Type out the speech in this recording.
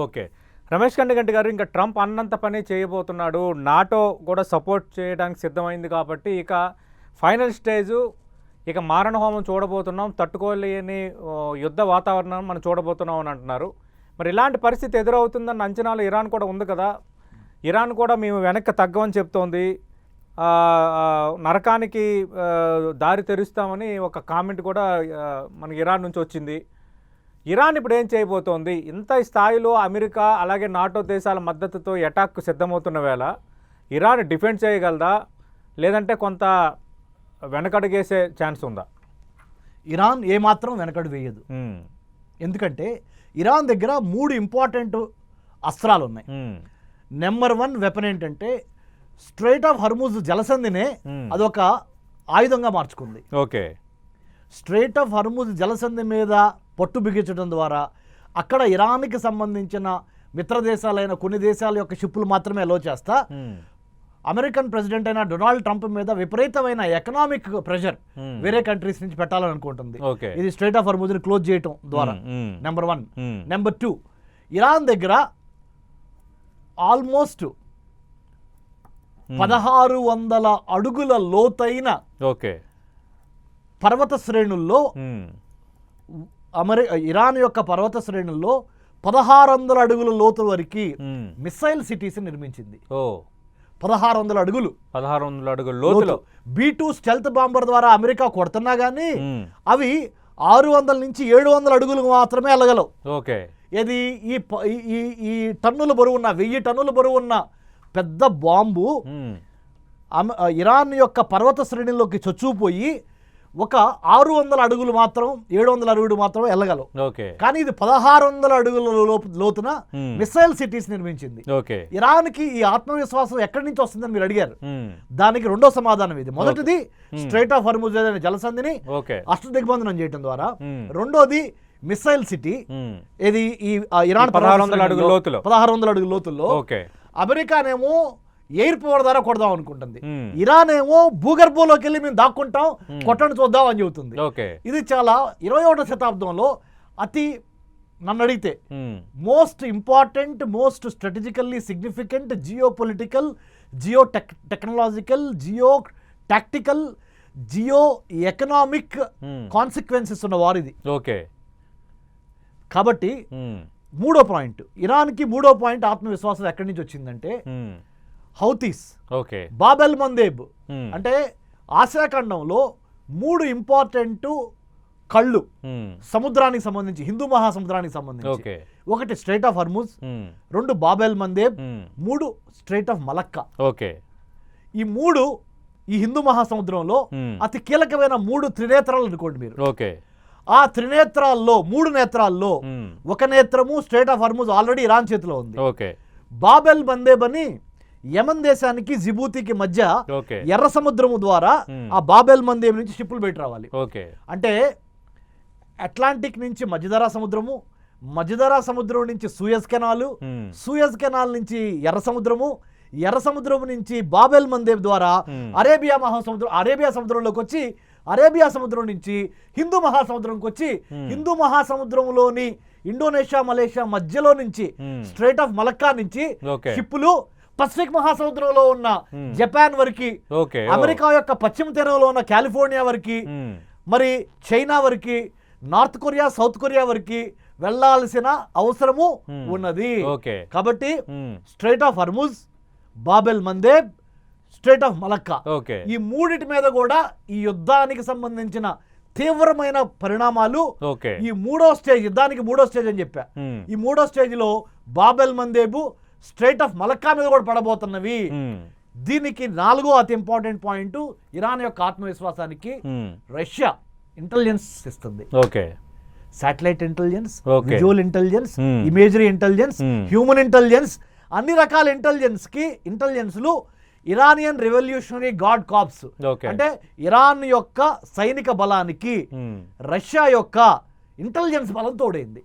Okay. Ramesh Kanniganti గారు, ఇంకా Trump అన్నంత పని చేయబోతున్నాడు. నాటో కూడా సపోర్ట్ చేయడానికి సిద్ధమైంది కాబట్టి ఇక ఫైనల్ స్టేజు, ఇక మారణహోమం చూడబోతున్నాం. తట్టుకోలేని యుద్ధ వాతావరణం మనం చూడబోతున్నాం అని అంటున్నారు. మరి ఇలాంటి పరిస్థితి ఎదురవుతుందన్న అంచనాలు ఇరాన్ కూడా ఉంది కదా. ఇరాన్ కూడా మేము వెనక్కి తగ్గమని చెప్తోంది. నరకానికి దారి తెరుస్తామని ఒక కామెంట్ కూడా మనకి ఇరాన్ నుంచి వచ్చింది. ఇరాన్ ఇప్పుడు ఏం చేయబోతోంది? ఇంత స్థాయిలో అమెరికా అలాగే నాటో దేశాల మద్దతుతో అటాక్కు సిద్ధమవుతున్న వేళ ఇరాన్ డిఫెండ్ చేయగలదా, లేదంటే కొంత వెనకడుగేసే ఛాన్స్ ఉందా? ఇరాన్ ఏమాత్రం వెనకడు వేయదు. ఎందుకంటే ఇరాన్ దగ్గర 3 ఇంపార్టెంట్ అస్త్రాలు ఉన్నాయి. నెంబర్ 1 వెపన్ ఏంటంటే స్ట్రైట్ ఆఫ్ హర్ముజ్ జలసంధినే అదొక ఆయుధంగా మార్చుకుంది. ఓకే. స్ట్రైట్ ఆఫ్ హర్ముజ్ జలసంధి మీద పట్టు బిగించడం ద్వారా అక్కడ ఇరాన్కి సంబంధించిన మిత్ర దేశాలైన కొన్ని దేశాల యొక్క షిప్పులు మాత్రమే అలో చేస్తా అమెరికన్ ప్రెసిడెంట్ అయిన డొనాల్డ్ ట్రంప్ మీద విపరీతమైన ఎకనామిక్ ప్రెషర్ వేరే కంట్రీస్ నుంచి పెట్టాలని అనుకుంటుంది. ఇది స్ట్రైట్ ఆఫ్ హర్ముజ్ ని క్లోజ్ చేయటం ద్వారా నెంబర్ 1. నెంబర్ 2, ఇరాన్ దగ్గర ఆల్మోస్ట్ 1600 అడుగుల లోతైన పర్వత శ్రేణుల్లో ఇరాన్ యొక్క పర్వత శ్రేణుల్లో 1600 అడుగుల లోతు వరకు మిసైల్ సిటీస్ నిర్మించింది. 1600 అడుగులు లోతులో B2 స్టెల్త్ బాంబర్ ద్వారా అమెరికా కొడుతున్నా గానీ అవి 600 నుంచి 700 అడుగులు మాత్రమే వెళ్ళగలవు. ఇది ఈ టన్నుల బరువు ఉన్న 1000 టన్నుల బరువు ఉన్న పెద్ద బాంబు ఇరాన్ యొక్క పర్వత శ్రేణుల్లోకి చొచ్చుకుపోయి ఒక 600 అడుగులు మాత్రం 700 అడుగులు మాత్రం వెళ్ళగలవు. కానీ ఇది 1600 అడుగుల లోతున మిసైల్ సిటీస్ నిర్మించింది. ఇరాన్కి ఈ ఆత్మవిశ్వాసం ఎక్కడి నుంచి వస్తుందని మీరు అడిగారు. దానికి రెండో సమాధానం ఇది. మొదటిది స్ట్రైట్ ఆఫ్ హర్ముజ్ అనే జలసంధిని అష్టదిగ్బంధనం చేయడం ద్వారా, రెండోది మిసైల్ సిటీ. ఇది ఈ ఇరాన్ 1600 అడుగుల లోతుల్లో. అమెరికానేమో ఎయిర్ పవర్ ద్వారా కొడదాం అనుకుంటుంది. ఇరాన్ ఏమో భూగర్భంలోకి వెళ్ళి మేము దాక్కుంటాం, కొట్టని చూద్దాం అని చెబుతుంది. ఇది చాలా 21వ శతాబ్దంలో నన్ను అడిగితే most important, most strategically significant, geo political, geo technological, geo tactical, geo economic consequences ఉన్న వారిది. కాబట్టి 3వ పాయింట్, ఇరాన్కి 3వ పాయింట్ ఆత్మవిశ్వాసం ఎక్కడి నుంచి వచ్చిందంటే హౌతీస్, బాబెల్ మందేబ్. అంటే ఆసియా ఖండంలో 3 ఇంపార్టెంట్ కళ్ళు సముద్రానికి సంబంధించి, హిందూ మహాసముద్రానికి సంబంధించి. ఒకటి strait of Hormuz, 2 Bab el Mandeb, 3 strait of Malacca. ఈ 3 ఈ హిందూ మహాసముద్రంలో అతి కీలకమైన 3 త్రినేత్రాలు అనుకోండి మీరు. ఆ త్రినేత్రాల్లో 3 నేత్రాల్లో ఒక నేత్రము strait of Hormuz already Iran చేతిలో ఉంది. బాబెల్ మందేబ్ అని యమన్ దేశానికి జిబూతికి మధ్య ఎర్ర సముద్రము ద్వారా ఆ బాబెల్ మందేబ్ నుంచి షిప్పులు పెట్టి రావాలి. అంటే అట్లాంటిక్ నుంచి మధ్యధరా సముద్రము, మధ్యధరా సముద్రం నుంచి సూయజ్ కెనాలు, సూయజ్ కెనాల్ నుంచి ఎర్ర సముద్రము, ఎర్ర సముద్రం నుంచి బాబెల్ మందేబ్ ద్వారా అరేబియా సముద్రంలోకి వచ్చి, అరేబియా సముద్రం నుంచి హిందూ మహాసముద్రంకి వచ్చి, హిందూ మహాసముద్రంలోని ఇండోనేషియా మలేషియా మధ్యలో నుంచి స్ట్రైట్ ఆఫ్ మలక్కా నుంచి షిప్పులు పసిఫిక్ మహాసముద్రంలో ఉన్న జపాన్ వరకు, అమెరికా యొక్క పశ్చిమ తీరంలో ఉన్న కాలిఫోర్నియా వరకు, మరి చైనా వరకు, నార్త్ కొరియా, సౌత్ కొరియా వరకు వెళ్లాల్సిన అవసరము ఉన్నది. కాబట్టి strait of Hormuz, Bab el Mandeb, strait of Malacca, ఈ 3 మీద కూడా ఈ యుద్ధానికి సంబంధించిన తీవ్రమైన పరిణామాలు ఈ 3వ స్టేజ్, యుద్ధానికి 3వ స్టేజ్ అని చెప్పా. ఈ 3వ స్టేజ్ లో Babel Mandeb, straight of Malacca మీద కూడా పడబోతున్నవి. దీనికి 4వ అతి ఇంపార్టెంట్ పాయింట్, ఇరాన్ యొక్క ఆత్మవిశ్వాసానికి రష్యా ఇంటెలిజెన్స్ ఇస్తుంది. Satellite intelligence, visual intelligence, imagery intelligence, human intelligence, అన్ని రకాల ఇంటెలిజెన్స్లు ఇరానియన్ రెవల్యూషనరీ గార్డ్ కార్ప్స్ అంటే ఇరాన్ యొక్క సైనిక బలానికి రష్యా యొక్క ఇంటెలిజెన్స్ బలం తోడైంది.